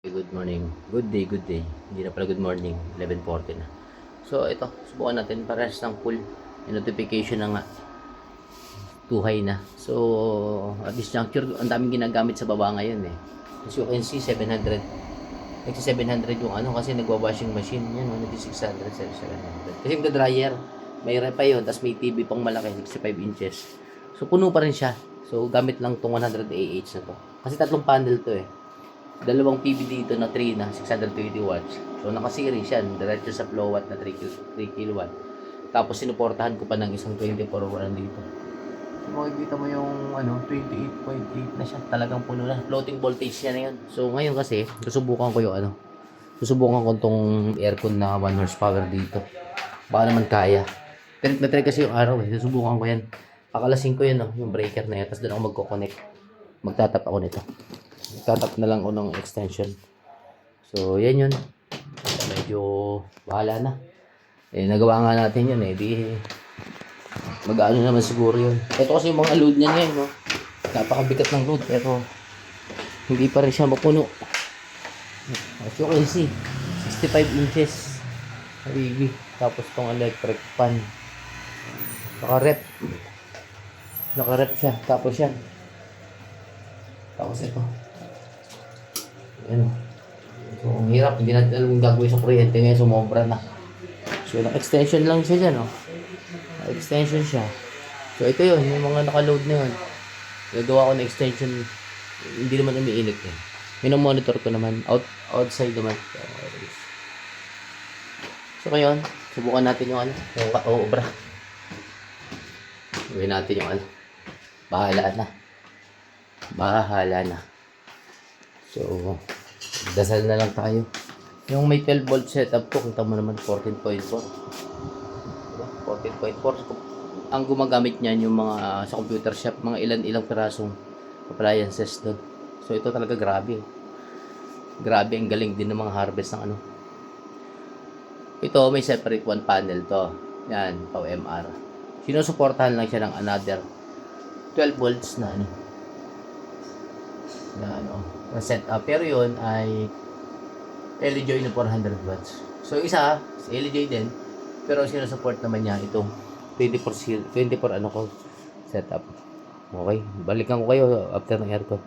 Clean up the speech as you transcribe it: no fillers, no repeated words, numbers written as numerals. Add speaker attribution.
Speaker 1: Good morning. Good day, good day. Hindi na pala good morning. 11:40 na. So, ito. Subukan natin. Parehas ng full. Yung notification na nga. Tuhay na. So, at this juncture, ang daming ginagamit sa baba ngayon eh. As you can see, 700. Nagsi 700 yung ano kasi nagwa-washing machine. Yan, nagsi 600, 700. Kasi yung dryer, may repa yun. Tapos may TV pang malaki, 65 inches. So, puno pa rin siya. So, gamit lang tong 100 AH na to. Kasi tatlong panel to eh. Dalawang PV dito na 3 na 620 watts. So naka-series yan, diretso sa flow watt na 3 kW. Tapos sinuportahan ko pa ng isang 24 watt dito. So makikita mo yung 28.8 na siya, talagang puno na. Floating voltage niya na yun. So ngayon kasi, susubukan ko yung susubukan ko tong aircon na 1 horsepower dito. Baka naman kaya. Pero na-try kasi yung araw eh, susubukan ko yan. Pakalasin ko yun yung breaker na yun, tapos doon ako magko-connect. Magtatap ako nito. Tatap na lang ako ng extension. So, yan yun. Medyo bahala na. Eh, nagawa nga natin yun eh. Di, mag-ano naman siguro yun. Ito kasi yung mga load niya ngayon, no? Napakabigat ng load. Pero, hindi pa rin siya mapuno. As you can see, 65 inches. Habibi. Tapos tong electric fan. Naka-rep. Naka-rep siya. Tapos yan. Tapos ito. Ayan. So, ang hirap. Hindi natin alam yung gagawin sa kuryente ngayon. Sumobra na. So, extension lang siya dyan, oh. Extension siya. So, ito yun. Yung mga naka-load na yun. Nagawa ko ng extension. Hindi naman umiinit eh. Minomonitor ko naman. Outside naman. So, ngayon, subukan natin yung yung obra. Gawin natin yung bahala na. Bahala na. So, dasal na lang tayo. Yung may 12 volt setup ko, kita mo naman 14.4. Diba? 14.4. Ang gumagamit niyan yung mga sa computer shop, mga ilang pirasong appliances doon. So, ito talaga grabe. Grabe, ang galing din ng mga harvest ng Ito, may separate one panel to. Yan, PowerMR. Sinusuportahan lang siya ng another 12 volts na na setup. Pero yun ay LJ na 400 watts. So isa, LJ din. Pero sinusupport naman niya itong 24 setup. Okay, balikan ko kayo after ng aircon.